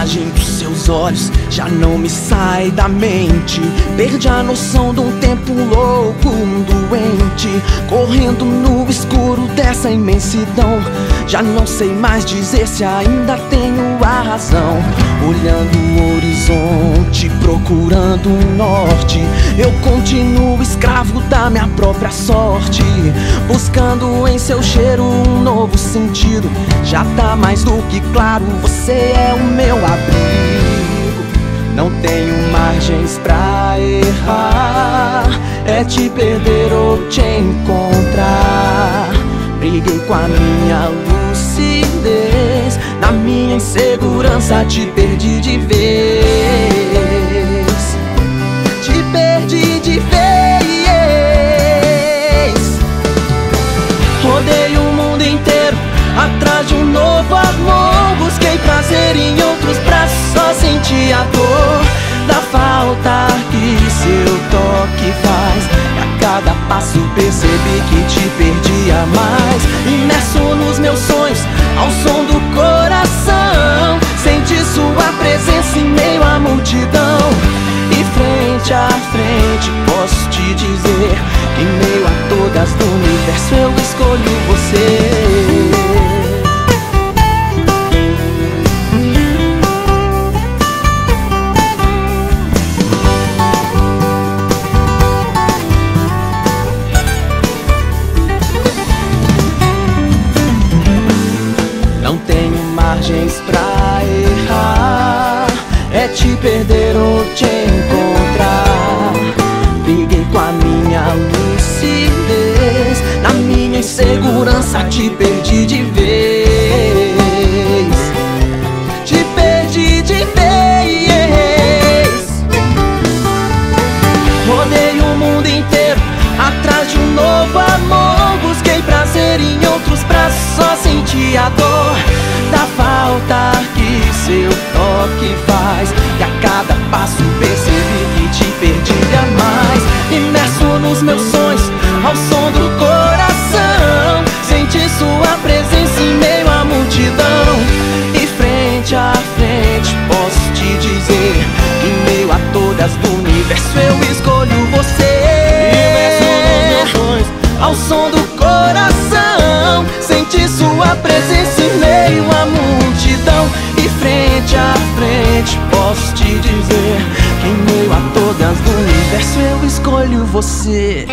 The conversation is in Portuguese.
imagem dos seus olhos já não me sai da mente. Perdi a noção de um tempo louco, um doente, correndo no escuro dessa imensidão. Já não sei mais dizer se ainda tenho a razão. Olhando o horizonte, procurando um norte, eu continuo escravo da minha própria sorte, buscando em seu cheiro um novo sentido. Já tá mais do que claro, você é o meu abrigo. Não tenho margens pra errar, é te perder ou te encontrar. Briguei com a minha lucidez, na minha insegurança te perdi de vez. Te perdi de vez. Rodei o mundo inteiro atrás de um novo amor, busquei prazer em outros braços, só senti a dor da falta que seu toque faz. E a cada passo percebi que te perdia mais. Imerso nos meus sonhos, ao som do coração, senti sua presença em meio à multidão. E frente a frente posso te dizer que em meio a todas do universo eu escolho você. Não tenho margens pra errar, é te perder ou te encontrar. Briguei com a minha lucidez, na minha insegurança te perdi de vez. Te perdi de vez. Rodei o mundo inteiro atrás de um novo amor, busquei prazer em outros braços, só senti a dor da falta que seu toque faz. E a cada passo percebi que te perdia mais. Imerso nos meus sonhos, ao som do coração, senti sua presença em meio à multidão. E frente a frente posso te dizer que em meio a todas do universo eu escolho você. Imerso nos meus sonhos, ao som do coração, senti sua presença em meio à multidão. E frente a frente posso te dizer que em meio a todas do universo eu escolho você.